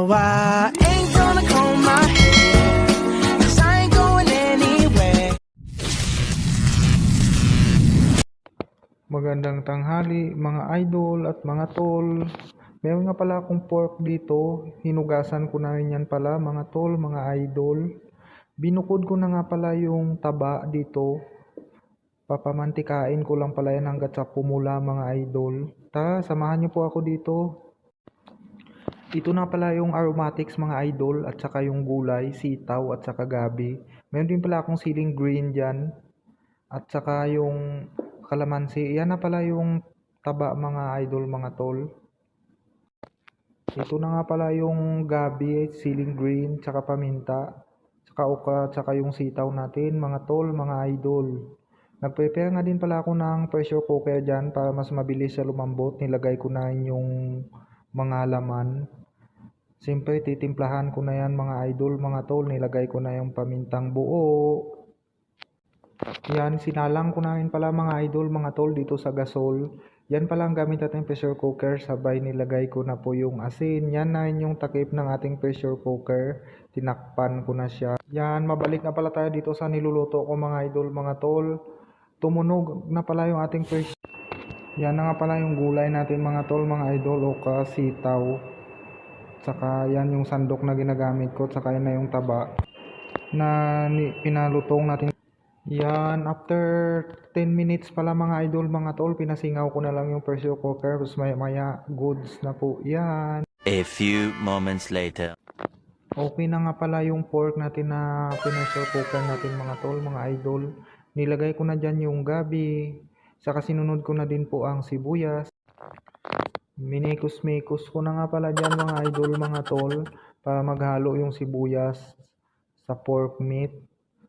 No, I ain't gonna comb my hair, 'cause I ain't going anywhere. Magandang tanghali mga idol at mga tol. Meron nga pala akong pork dito. Hinugasan ko na rin yan pala mga tol, mga idol. Binukod ko na nga pala yung taba dito. Papamantikain ko lang pala yan hanggat sa pumula mga idol. Tara, samahan niyo po ako dito. Ito na pala yung aromatics mga idol at saka yung gulay, sitaw at saka gabi. Meron din pala akong siling green dyan at saka yung kalamansi. Yan na pala yung taba mga idol mga tol. Ito na nga pala yung gabi, siling green, tsaka paminta, tsaka okra, tsaka yung sitaw natin mga tol, mga idol. Nag-prepare nga din pala ako ng pressure cooker dyan para mas mabilis siya lumambot. Nilagay ko na yung mga laman. Siyempre titimplahan ko na yan mga idol, mga tol. Nilagay ko na yung pamintang buo. Yan, sinalang ko na rin pala mga idol, mga tol dito sa gasol. Yan pala ang gamit natin pressure cooker. Sabay nilagay ko na po yung asin. Yan na rin yung takip ng ating pressure cooker. Tinakpan ko na siya. Yan, mabalik na pala tayo dito sa niluluto ko mga idol, mga tol. Tumunog na pala yung ating pressure. Yan na nga pala yung gulay natin mga tol, mga idol, okra, sitaw. Tsaka yan yung sandok na ginagamit ko. Tsaka yan na yung taba na pinalutong natin. Yan, after 10 minutes pala mga idol, mga tol, pinasingaw ko na lang yung pressure cooker. Tapos maya goods na po yan. A few moments later. Okay na nga pala yung pork natin na pressure cooker natin mga tol, mga idol. Nilagay ko na dyan yung gabi. Saka sinunod ko na din po ang sibuyas. Minikos-mikos ko na nga pala dyan mga idol, mga tol, para maghalo yung sibuyas sa pork meat.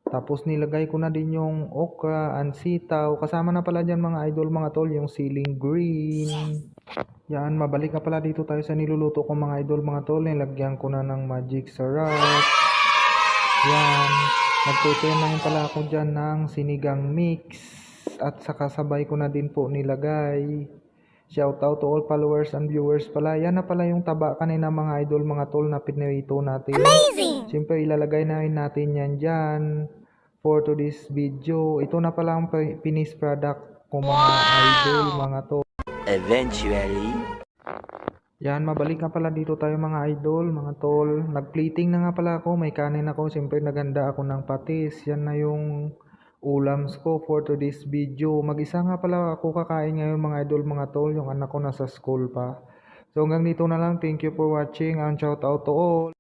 Tapos nilagay ko na din yung okra and sitaw. Kasama na pala dyan mga idol, mga tol, yung siling green. Yan, mabalik na pala dito tayo sa niluluto ko mga idol, mga tol. Nilagyan ko na ng magic sarap. Yan, nagprepare na rin pala ako dyan ng sinigang mix. At saka sabay ko na din po nilagay. Shout out to all followers and viewers pala. Yan na pala yung taba kanina mga idol, mga tol, na pinirito natin. Amazing! Siyempre ilalagay na rin natin yan dyan for today's video. Ito na pala ang finished product ko mga idol, mga tol. Eventually. Yan, mabalik nga pala dito tayo mga idol, mga tol. Nag-plating na nga pala ako, may kanin ako. Siyempre naganda ako ng patis. Yan na yung ulams ko for today's video. Mag-isa nga pala ako kakain ngayon mga idol, mga tol. Yung anak ko nasa school pa. So hanggang dito na lang. Thank you for watching and shout out to all.